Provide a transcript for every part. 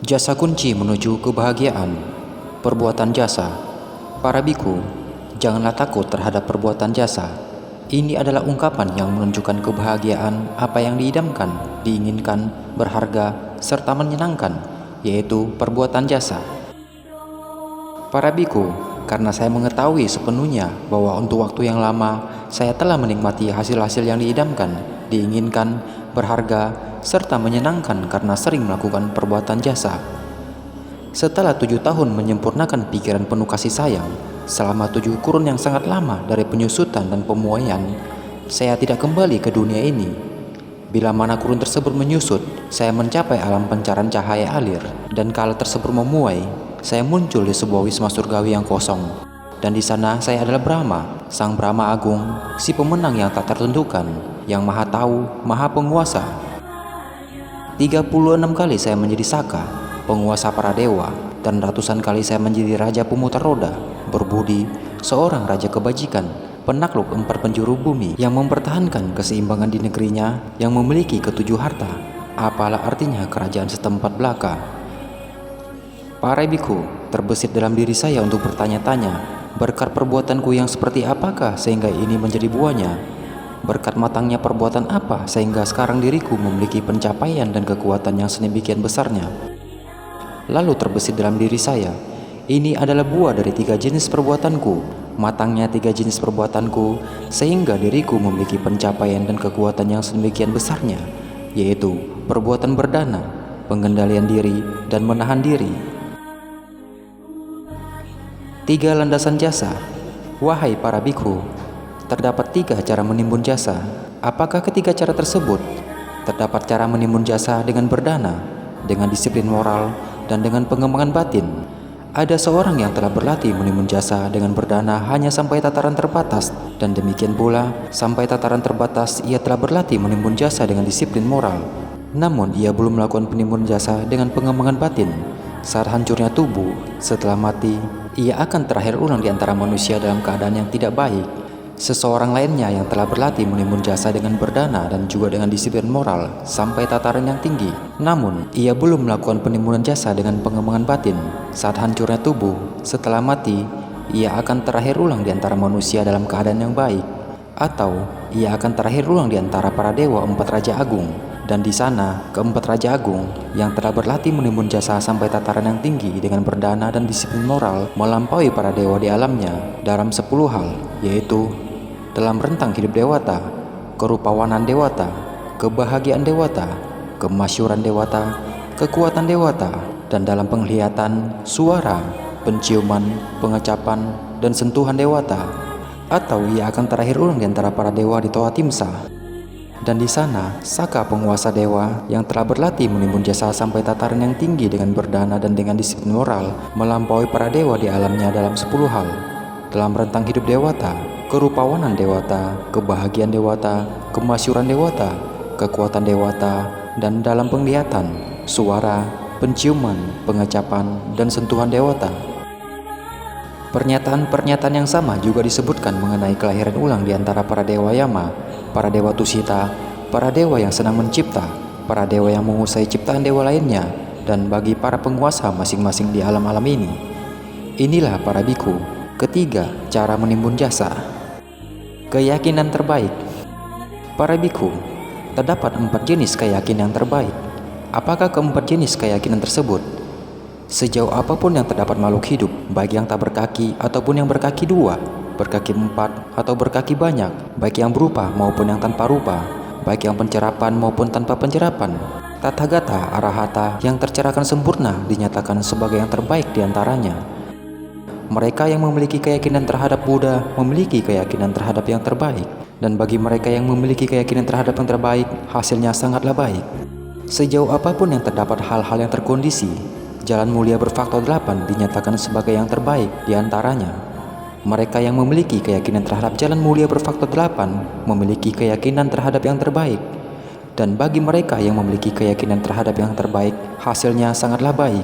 Jasa kunci menuju kebahagiaan. Perbuatan jasa. Para biku, janganlah takut terhadap perbuatan jasa. Ini adalah ungkapan yang menunjukkan kebahagiaan apa yang diidamkan, diinginkan, berharga, serta menyenangkan, yaitu perbuatan jasa. Para biku, karena saya mengetahui sepenuhnya bahwa untuk waktu yang lama saya telah menikmati hasil-hasil yang diidamkan, diinginkan, berharga, serta menyenangkan karena sering melakukan perbuatan jasa. Setelah 7 tahun menyempurnakan pikiran penuh kasih sayang, selama 7 kurun yang sangat lama dari penyusutan dan pemuaian, saya tidak kembali ke dunia ini. Bila mana kurun tersebut menyusut, saya mencapai alam pancaran cahaya alir, dan kala tersebut memuai, saya muncul di sebuah wisma surgawi yang kosong. Dan di sana saya adalah Brahma, sang Brahma Agung, si pemenang yang tak tertentukan, yang maha tahu, maha penguasa. 36 kali saya menjadi Saka, penguasa para dewa, dan ratusan kali saya menjadi raja pemutar roda, berbudi, seorang raja kebajikan, penakluk 4 penjuru bumi yang mempertahankan keseimbangan di negerinya, yang memiliki ketujuh harta. Apalah artinya kerajaan setempat belaka? Para biku, terbesit dalam diri saya untuk bertanya-tanya, berkat perbuatanku yang seperti apakah sehingga ini menjadi buahnya? Berkat matangnya perbuatan apa sehingga sekarang diriku memiliki pencapaian dan kekuatan yang sedemikian besarnya? Lalu terbesit dalam diri saya, ini adalah buah dari 3 jenis perbuatanku, matangnya 3 jenis perbuatanku, sehingga diriku memiliki pencapaian dan kekuatan yang sedemikian besarnya, yaitu perbuatan berdana, pengendalian diri, dan menahan diri. 3 landasan jasa. Wahai para biku, terdapat 3 cara menimbun jasa. Apakah ketiga cara tersebut? Terdapat cara menimbun jasa dengan berdana, dengan disiplin moral, dan dengan pengembangan batin. Ada seorang yang telah berlatih menimbun jasa dengan berdana hanya sampai tataran terbatas, dan demikian pula sampai tataran terbatas ia telah berlatih menimbun jasa dengan disiplin moral. Namun ia belum melakukan penimbun jasa dengan pengembangan batin. Saat hancurnya tubuh, setelah mati, ia akan terakhir ulang di antara manusia dalam keadaan yang tidak baik. Seseorang lainnya yang telah berlatih menimbun jasa dengan berdana dan juga dengan disiplin moral sampai tataran yang tinggi, namun ia belum melakukan penimbunan jasa dengan pengembangan batin. Saat hancurnya tubuh, setelah mati, ia akan terakhir ulang di antara manusia dalam keadaan yang baik, atau ia akan terakhir ulang di antara para dewa 4 raja agung. Dan di sana, ke-4 raja agung yang telah berlatih menimbun jasa sampai tataran yang tinggi dengan berdana dan disiplin moral melampaui para dewa di alamnya dalam 10 hal, yaitu dalam rentang hidup dewata, kerupawanan dewata, kebahagiaan dewata, kemasyuran dewata, kekuatan dewata, dan dalam penglihatan, suara, penciuman, pengecapan, dan sentuhan dewata. Atau ia akan terakhir ulang di antara para dewa di Toa Timsa. Dan di sana, Saka penguasa dewa yang telah berlatih menimbun jasa sampai tataran yang tinggi dengan berdana dan dengan disiplin moral melampaui para dewa di alamnya dalam 10 hal. Dalam rentang hidup dewata, kerupawanan dewata, kebahagiaan dewata, kemasyuran dewata, kekuatan dewata, dan dalam penglihatan, suara, penciuman, pengecapan, dan sentuhan dewata. Pernyataan-pernyataan yang sama juga disebutkan mengenai kelahiran ulang di antara para dewa Yama, para dewa Tusita, para dewa yang senang mencipta, para dewa yang menguasai ciptaan dewa lainnya, dan bagi para penguasa masing-masing di alam-alam ini. Inilah para biku, ketiga cara menimbun jasa. Keyakinan terbaik. Para biku, terdapat 4 jenis keyakinan terbaik. Apakah ke-4 jenis keyakinan tersebut? Sejauh apapun yang terdapat makhluk hidup, baik yang tak berkaki ataupun yang berkaki 2, berkaki 4 atau berkaki banyak, baik yang berupa maupun yang tanpa rupa, baik yang pencerapan maupun tanpa pencerapan, Tathagata Arahata yang tercerahkan sempurna dinyatakan sebagai yang terbaik di antaranya. Mereka yang memiliki keyakinan terhadap Buddha memiliki keyakinan terhadap yang terbaik, dan bagi mereka yang memiliki keyakinan terhadap yang terbaik, hasilnya sangatlah baik. Sejauh apapun yang terdapat hal-hal yang terkondisi, jalan mulia berfaktor 8 dinyatakan sebagai yang terbaik di antaranya. Mereka yang memiliki keyakinan terhadap jalan mulia berfaktor 8 memiliki keyakinan terhadap yang terbaik. Dan bagi mereka yang memiliki keyakinan terhadap yang terbaik, hasilnya sangatlah baik.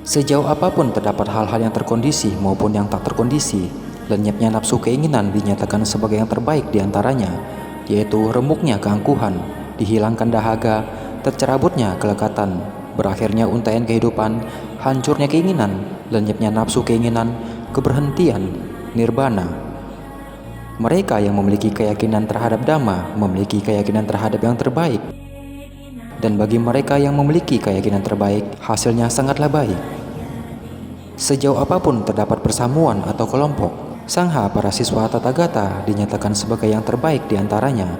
Sejauh apapun terdapat hal-hal yang terkondisi maupun yang tak terkondisi, lenyapnya nafsu keinginan dinyatakan sebagai yang terbaik di antaranya, yaitu remuknya keangkuhan, dihilangkan dahaga, tercerabutnya kelekatan, berakhirnya untaian kehidupan, hancurnya keinginan, lenyapnya nafsu keinginan, keberhentian, nirvana. Mereka yang memiliki keyakinan terhadap Dhamma memiliki keyakinan terhadap yang terbaik. Dan bagi mereka yang memiliki keyakinan terbaik, hasilnya sangatlah baik. Sejauh apapun terdapat persamuan atau kelompok, Sangha para siswa Tathagata dinyatakan sebagai yang terbaik di antaranya,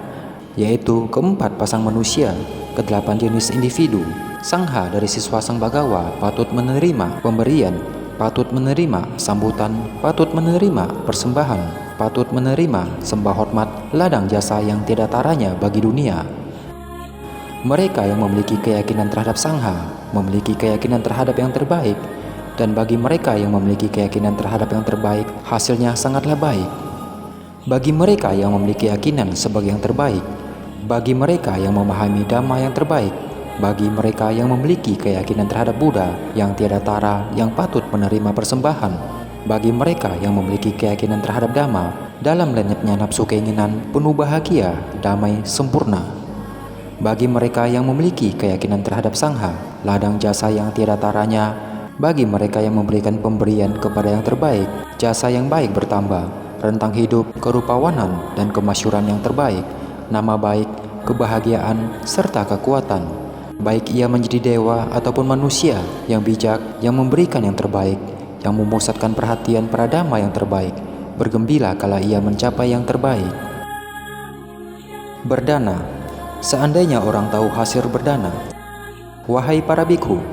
yaitu keempat pasang manusia, kedelapan jenis individu. Sangha dari siswa Sang Bagawa patut menerima pemberian, patut menerima sambutan, patut menerima persembahan, patut menerima sembah hormat, ladang jasa yang tiada taranya bagi dunia. Mereka yang memiliki keyakinan terhadap Sangha memiliki keyakinan terhadap yang terbaik, dan bagi mereka yang memiliki keyakinan terhadap yang terbaik, hasilnya sangatlah baik. Bagi mereka yang memiliki keyakinan sebagai yang terbaik, bagi mereka yang memahami Dhamma yang terbaik, bagi mereka yang memiliki keyakinan terhadap Buddha yang tiada tara yang patut menerima persembahan, bagi mereka yang memiliki keyakinan terhadap Dhamma dalam lenyapnya nafsu keinginan, penuh bahagia, damai, sempurna. Bagi mereka yang memiliki keyakinan terhadap Sangha, ladang jasa yang tiada taranya, bagi mereka yang memberikan pemberian kepada yang terbaik, jasa yang baik bertambah, rentang hidup, kerupawanan, dan kemasyhuran yang terbaik, nama baik, kebahagiaan, serta kekuatan. Baik ia menjadi dewa ataupun manusia yang bijak, yang memberikan yang terbaik, yang memusatkan perhatian pada Dhamma yang terbaik, bergembira kala ia mencapai yang terbaik. Berdana. Seandainya orang tahu hasil berdana. Wahai para biku,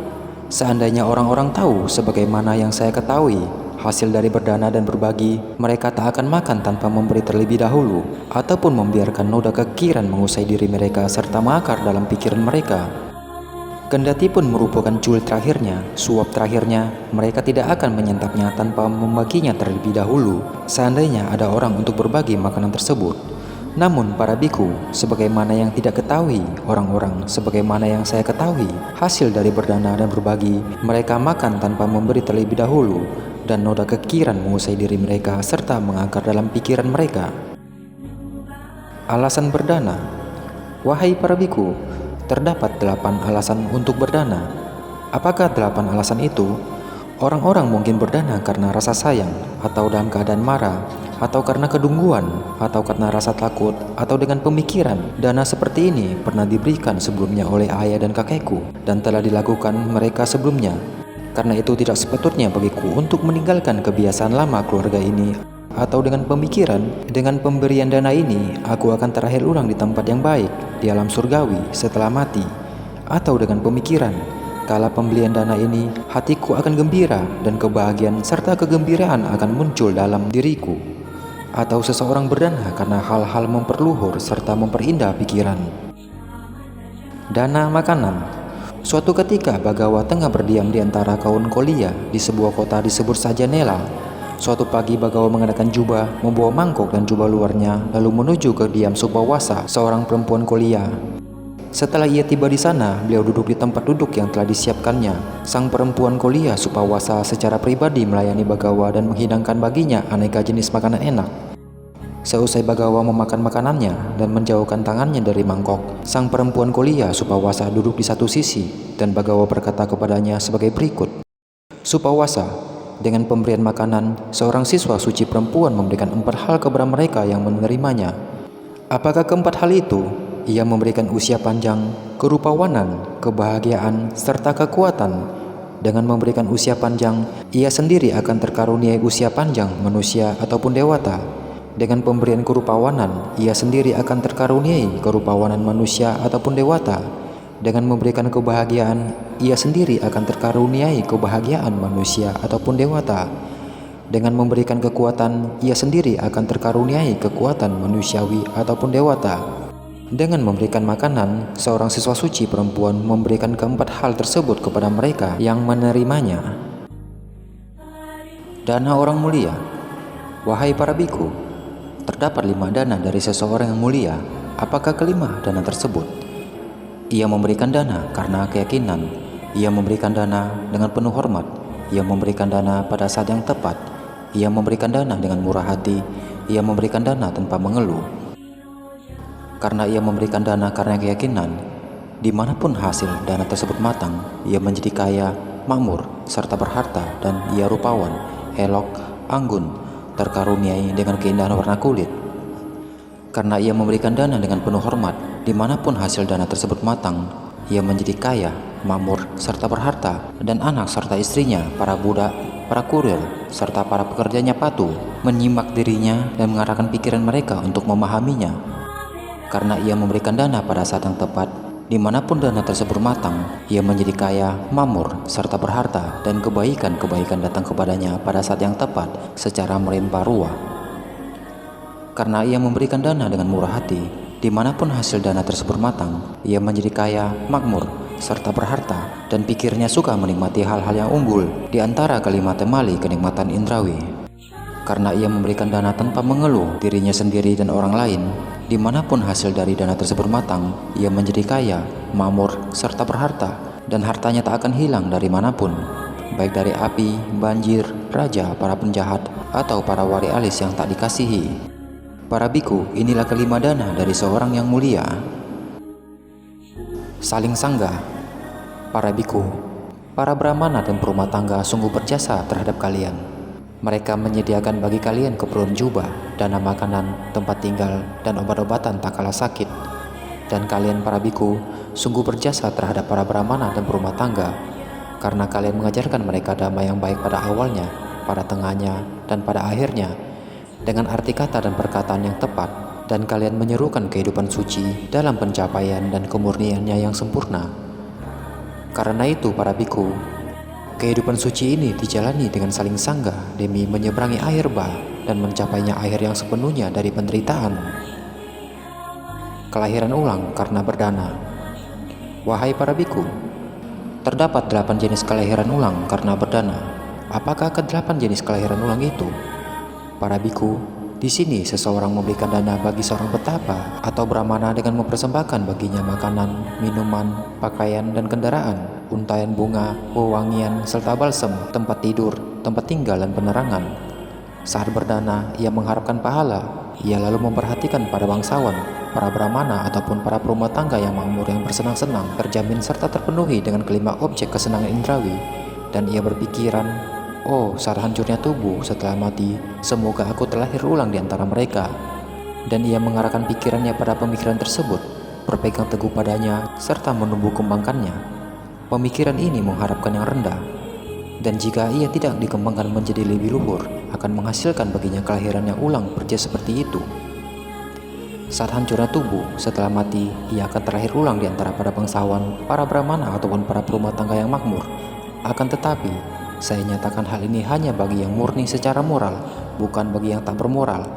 seandainya orang-orang tahu sebagaimana yang saya ketahui hasil dari berdana dan berbagi, mereka tak akan makan tanpa memberi terlebih dahulu, ataupun membiarkan noda kekiran mengusai diri mereka serta mengakar dalam pikiran mereka. Kendati pun merupakan cuil terakhirnya, suap terakhirnya, mereka tidak akan menyantapnya tanpa membaginya terlebih dahulu, seandainya ada orang untuk berbagi makanan tersebut. Namun para biku, sebagaimana yang tidak ketahui orang-orang, sebagaimana yang saya ketahui, hasil dari berdana dan berbagi, mereka makan tanpa memberi terlebih dahulu, dan noda kekiran mengusai diri mereka serta mengakar dalam pikiran mereka. Alasan berdana. Wahai para biku, terdapat 8 alasan untuk berdana. Apakah 8 alasan itu? Orang-orang mungkin berdana karena rasa sayang, atau dalam keadaan marah, atau karena kedungguan, atau karena rasa takut, atau dengan pemikiran. Dana seperti ini pernah diberikan sebelumnya oleh ayah dan kakekku, dan telah dilakukan mereka sebelumnya. Karena itu tidak sepatutnya bagiku untuk meninggalkan kebiasaan lama keluarga ini, atau dengan pemikiran, dengan pemberian dana ini, aku akan terakhir ulang di tempat yang baik, di alam surgawi setelah mati. Atau dengan pemikiran, kala pembelian dana ini, hatiku akan gembira dan kebahagiaan serta kegembiraan akan muncul dalam diriku. Atau seseorang berdana karena hal-hal memperluhur serta memperindah pikiran. Dana makanan. Suatu ketika Bagawa tengah berdiam di antara kaum Kolia di sebuah kota disebut Sajanela. Suatu pagi Bagawa mengenakan jubah, membawa mangkok dan jubah luarnya, lalu menuju ke diam Supawasa, seorang perempuan Kolia. Setelah ia tiba di sana, beliau duduk di tempat duduk yang telah disiapkannya. Sang perempuan Kolia Supawasa secara pribadi melayani Bagawa dan menghidangkan baginya aneka jenis makanan enak. Seusai Bagawa memakan makanannya dan menjauhkan tangannya dari mangkok, sang perempuan Kolia Supawasa duduk di satu sisi, dan Bagawa berkata kepadanya sebagai berikut. Supawasa, dengan pemberian makanan, seorang siswa suci perempuan memberikan 4 hal kepada mereka yang menerimanya. Apakah keempat hal itu? Ia memberikan usia panjang, kerupawanan, kebahagiaan, serta kekuatan. Dengan memberikan usia panjang, ia sendiri akan terkaruniai usia panjang manusia ataupun dewata. Dengan pemberian kerupawanan, ia sendiri akan terkaruniai kerupawanan manusia ataupun dewata. Dengan memberikan kebahagiaan, ia sendiri akan terkaruniai kebahagiaan manusia ataupun dewata. Dengan memberikan kekuatan, ia sendiri akan terkaruniai kekuatan manusiawi ataupun dewata. Dengan memberikan makanan, seorang siswa suci perempuan memberikan keempat hal tersebut kepada mereka yang menerimanya. Dana orang mulia. Wahai para biku, terdapat 5 dana dari seseorang yang mulia. Apakah kelima dana tersebut? Ia memberikan dana karena keyakinan. Ia memberikan dana dengan penuh hormat. Ia memberikan dana pada saat yang tepat. Ia memberikan dana dengan murah hati. Ia memberikan dana tanpa mengeluh. Karena ia memberikan dana karena keyakinan, Dimanapun hasil dana tersebut matang, ia menjadi kaya, makmur, serta berharta, dan ia rupawan, elok, anggun, terkaruniai dengan keindahan warna kulit. Karena ia memberikan dana dengan penuh hormat, dimanapun hasil dana tersebut matang, ia menjadi kaya, makmur, serta berharta, dan anak serta istrinya, para budak, para kurir, serta para pekerjanya patuh, menyimak dirinya dan mengarahkan pikiran mereka untuk memahaminya. Karena ia memberikan dana pada saat yang tepat, dimanapun dana tersebut matang, ia menjadi kaya, makmur, serta berharta, dan kebaikan-kebaikan datang kepadanya pada saat yang tepat secara melimpah ruah. Karena ia memberikan dana dengan murah hati, dimanapun hasil dana tersebut matang, ia menjadi kaya, makmur, serta berharta, dan pikirnya suka menikmati hal-hal yang unggul di antara kelima temali kenikmatan indrawi. Karena ia memberikan dana tanpa mengeluh dirinya sendiri dan orang lain, dimanapun hasil dari dana tersebut matang, ia menjadi kaya, makmur, serta berharta, dan hartanya tak akan hilang dari manapun, baik dari api, banjir, raja, para penjahat, atau para wali alis yang tak dikasihi. Para biku, inilah kelima dana dari seorang yang mulia. Saling sanggah. Para biku, para brahmana dan perumah tangga sungguh berjasa terhadap kalian. Mereka menyediakan bagi kalian keperluan jubah, dana makanan, tempat tinggal, dan obat-obatan tak kalah sakit. Dan kalian para biku sungguh berjasa terhadap para brahmana dan perumah tangga, karena kalian mengajarkan mereka dhamma yang baik pada awalnya, pada tengahnya, dan pada akhirnya, dengan arti kata dan perkataan yang tepat, dan kalian menyerukan kehidupan suci dalam pencapaian dan kemurniannya yang sempurna. Karena itu para biku, kehidupan suci ini dijalani dengan saling sanggah demi menyeberangi air bah dan mencapainya akhir yang sepenuhnya dari penderitaan. Kelahiran ulang karena berdana. Wahai para biku, terdapat 8 jenis kelahiran ulang karena berdana. Apakah ke-8 jenis kelahiran ulang itu? Para biku, di sini seseorang memberikan dana bagi seorang betapa atau brahmana dengan mempersembahkan baginya makanan, minuman, pakaian, dan kendaraan, untaian bunga, wewangian, serta balsem, tempat tidur, tempat tinggal, dan penerangan. Saat berdana, ia mengharapkan pahala. Ia lalu memperhatikan pada bangsawan, para brahmana ataupun para perumah tangga yang makmur yang bersenang-senang, terjamin serta terpenuhi dengan kelima objek kesenangan indrawi. Dan ia berpikiran, oh, saat hancurnya tubuh setelah mati, semoga aku terlahir ulang di antara mereka. Dan ia mengarahkan pikirannya pada pemikiran tersebut, berpegang teguh padanya, serta menumbuh kembangkannya. Pemikiran ini mengharapkan yang rendah, dan jika ia tidak dikembangkan menjadi lebih luhur, akan menghasilkan baginya kelahiran yang ulang persis seperti itu. Saat hancurnya tubuh setelah mati, ia akan terlahir ulang di antara para bangsawan, para brahmana ataupun para perumah tangga yang makmur. Akan tetapi, saya nyatakan hal ini hanya bagi yang murni secara moral, bukan bagi yang tak bermoral.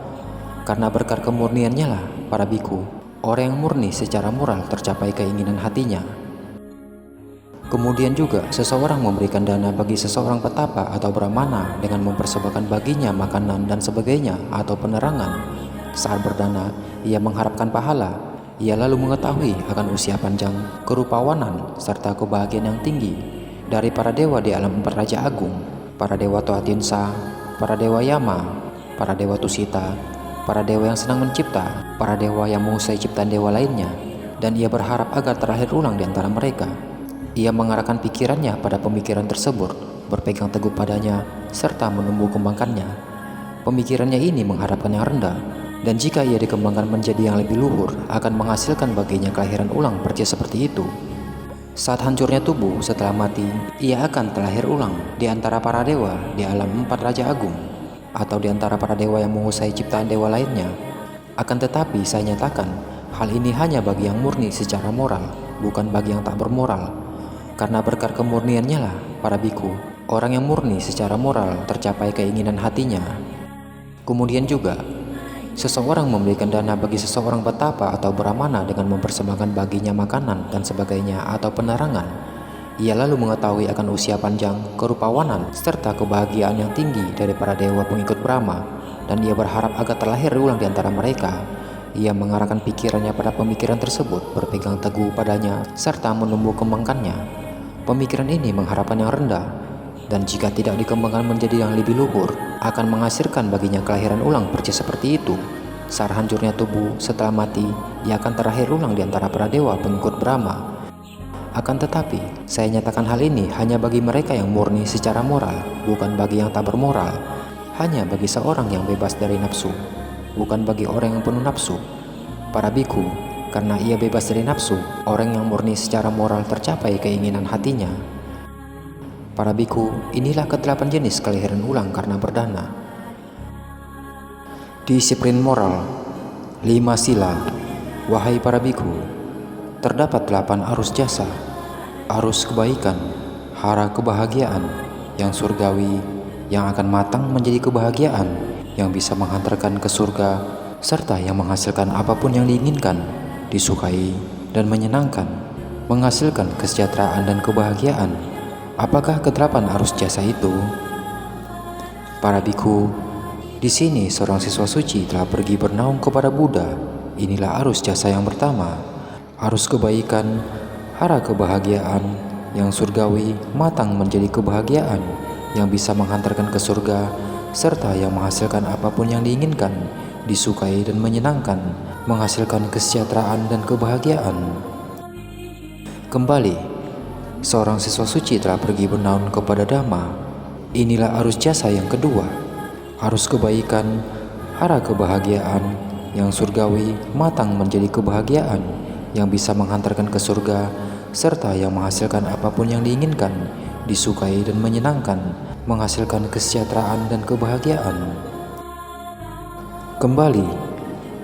Karena berkat kemurniannya lah, para biku, orang yang murni secara moral tercapai keinginan hatinya. Kemudian juga, seseorang memberikan dana bagi seseorang petapa atau brahmana dengan mempersembahkan baginya makanan dan sebagainya atau penerangan. Saat berdana, ia mengharapkan pahala. Ia lalu mengetahui akan usia panjang, kerupawanan, serta kebahagiaan yang tinggi dari para dewa di alam 4 Raja Agung, para dewa Toatinsa, para dewa Yama, para dewa Tusita, para dewa yang senang mencipta, para dewa yang menguasai ciptaan dewa lainnya, dan ia berharap agar terlahir ulang di antara mereka. Ia mengarahkan pikirannya pada pemikiran tersebut, berpegang teguh padanya, serta menumbuh kembangkannya. Pemikirannya ini mengharapkan yang rendah, dan jika ia dikembangkan menjadi yang lebih luhur, akan menghasilkan baginya kelahiran ulang persis seperti itu. Saat hancurnya tubuh setelah mati, ia akan terlahir ulang di antara para dewa di alam 4 Raja Agung, atau di antara para dewa yang menguasai ciptaan dewa lainnya. Akan tetapi saya nyatakan, hal ini hanya bagi yang murni secara moral, bukan bagi yang tak bermoral. Karena berkat kemurniannya lah, para biku, orang yang murni secara moral tercapai keinginan hatinya. Kemudian juga, seseorang memberikan dana bagi seseorang betapa atau brahmana dengan mempersembahkan baginya makanan dan sebagainya atau penerangan. Ia lalu mengetahui akan usia panjang, kerupawanan, serta kebahagiaan yang tinggi dari para dewa pengikut Brahma, dan ia berharap agar terlahir ulang di antara mereka. Ia mengarahkan pikirannya pada pemikiran tersebut, berpegang teguh padanya, serta menumbuh kembangkannya. Pemikiran ini mengharapkan yang rendah, dan jika tidak dikembangkan menjadi yang lebih luhur, akan menghasilkan baginya kelahiran ulang persis seperti itu. Saat hancurnya tubuh setelah mati, ia akan terlahir ulang di antara para dewa pengikut Brahma, Akan tetapi, saya nyatakan hal ini hanya bagi mereka yang murni secara moral, bukan bagi yang tak bermoral. Hanya bagi seorang yang bebas dari nafsu, bukan bagi orang yang penuh nafsu. Para biku, karena ia bebas dari nafsu, orang yang murni secara moral tercapai keinginan hatinya. Para biku, inilah ke-8 jenis kelahiran ulang karena berdana. Disiplin moral, 5 sila. Wahai para biku, terdapat 8 arus jasa, arus kebaikan, hara kebahagiaan, yang surgawi, yang akan matang menjadi kebahagiaan, yang bisa menghantarkan ke surga, serta yang menghasilkan apapun yang diinginkan, disukai, dan menyenangkan, menghasilkan kesejahteraan dan kebahagiaan. Apakah ke-8 arus jasa itu? Para biku, di sini seorang siswa suci telah pergi bernaung kepada Buddha. Inilah arus jasa yang pertama. Arus kebaikan, hara kebahagiaan, yang surgawi, matang menjadi kebahagiaan, yang bisa menghantarkan ke surga, serta yang menghasilkan apapun yang diinginkan, disukai dan menyenangkan, menghasilkan kesejahteraan dan kebahagiaan. Kembali, seorang siswa suci telah pergi bernaung kepada Dhamma. Inilah arus jasa yang kedua. Arus kebaikan, hara kebahagiaan, yang surgawi, matang menjadi kebahagiaan, yang bisa menghantarkan ke surga, serta yang menghasilkan apapun yang diinginkan, disukai dan menyenangkan, menghasilkan kesejahteraan dan kebahagiaan. Kembali,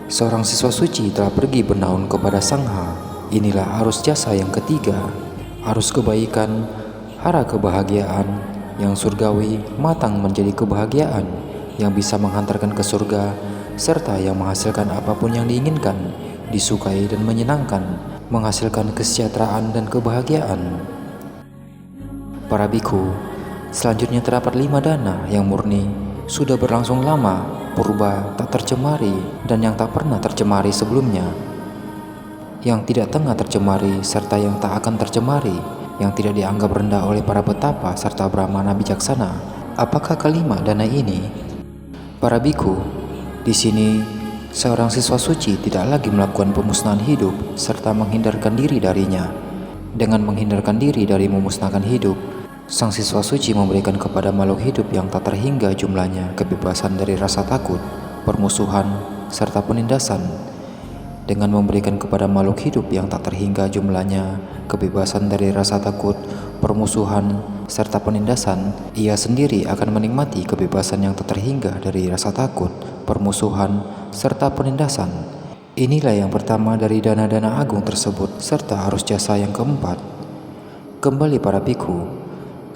seorang siswa suci telah pergi bernaung kepada Sangha. Inilah arus jasa yang ketiga. Arus kebaikan, hara kebahagiaan, yang surgawi, matang menjadi kebahagiaan, yang bisa menghantarkan ke surga, serta yang menghasilkan apapun yang diinginkan, disukai dan menyenangkan, menghasilkan kesejahteraan dan kebahagiaan. Para biku, selanjutnya terdapat 5 dana yang murni, sudah berlangsung lama, purba, tak tercemari, dan yang tak pernah tercemari sebelumnya, yang tidak tengah tercemari, serta yang tak akan tercemari, yang tidak dianggap rendah oleh para betapa serta brahmana bijaksana. Apakah kelima dana ini? Para biku, di sini seorang siswa suci tidak lagi melakukan pemusnahan hidup serta menghindarkan diri darinya. Dengan menghindarkan diri dari memusnahkan hidup, sang siswa suci memberikan kepada makhluk hidup yang tak terhingga jumlahnya kebebasan dari rasa takut, permusuhan, serta penindasan. Dengan memberikan kepada makhluk hidup yang tak terhingga jumlahnya kebebasan dari rasa takut, permusuhan, serta penindasan, ia sendiri akan menikmati kebebasan yang tak terhingga dari rasa takut, permusuhan, serta penindasan. Inilah yang pertama dari dana-dana agung tersebut, serta arus jasa yang keempat. Kembali para biku,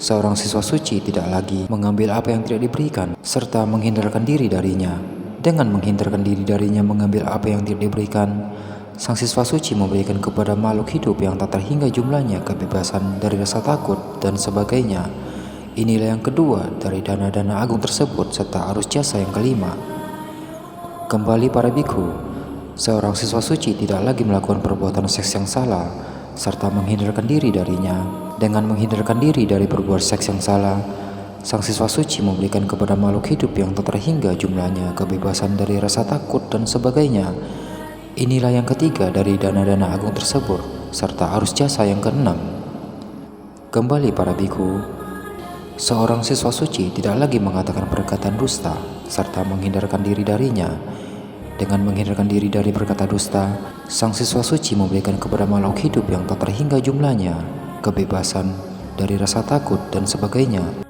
seorang siswa suci tidak lagi mengambil apa yang tidak diberikan, serta menghindarkan diri darinya. Dengan menghindarkan diri darinya mengambil apa yang tidak diberikan, sang siswa suci memberikan kepada makhluk hidup yang tak terhingga jumlahnya kebebasan dari rasa takut dan sebagainya. Inilah yang kedua dari dana-dana agung tersebut serta arus jasa yang kelima. Kembali para biku, seorang siswa suci tidak lagi melakukan perbuatan seks yang salah serta menghindarkan diri darinya. Dengan menghindarkan diri dari berbuat seks yang salah, sang siswa suci memberikan kepada makhluk hidup yang tak terhingga jumlahnya kebebasan dari rasa takut dan sebagainya. Inilah yang ketiga dari dana-dana agung tersebut, serta arus jasa yang keenam. Kembali para biku, seorang siswa suci tidak lagi mengatakan perkataan dusta, serta menghindarkan diri darinya. Dengan menghindarkan diri dari perkata dusta, sang siswa suci memberikan kepada makhluk hidup yang tak terhingga jumlahnya kebebasan dari rasa takut dan sebagainya.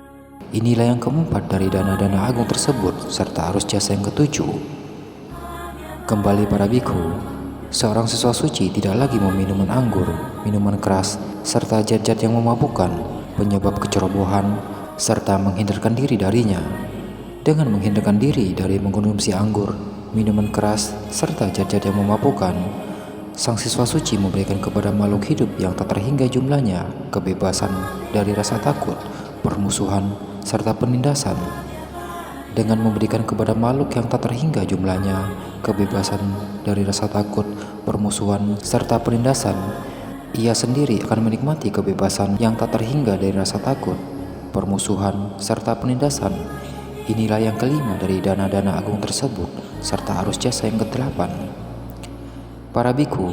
Inilah yang keempat dari dana-dana agung tersebut, serta arus jasa yang ketujuh. Kembali para biku, seorang siswa suci tidak lagi meminum anggur, minuman keras, serta zat-zat yang memabukkan, penyebab kecerobohan, serta menghindarkan diri darinya. Dengan menghindarkan diri dari mengkonsumsi anggur, minuman keras, serta zat-zat yang memabukkan, sang siswa suci memberikan kepada makhluk hidup yang tak terhingga jumlahnya kebebasan dari rasa takut, permusuhan, serta penindasan. Dengan memberikan kepada makhluk yang tak terhingga jumlahnya kebebasan dari rasa takut, permusuhan, serta penindasan, ia sendiri akan menikmati kebebasan yang tak terhingga dari rasa takut, permusuhan, serta penindasan. Inilah yang kelima dari dana-dana agung tersebut, serta arus jasa yang ke-8. Para biku,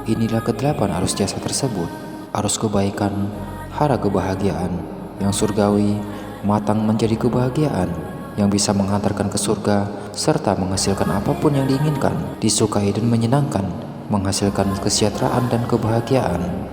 inilah ke-8 arus jasa tersebut. arus kebaikan, hara kebahagiaan, yang surgawi, matang menjadi kebahagiaan, yang bisa menghantarkan ke surga, serta menghasilkan apapun yang diinginkan, disukai dan menyenangkan, menghasilkan kesejahteraan dan kebahagiaan.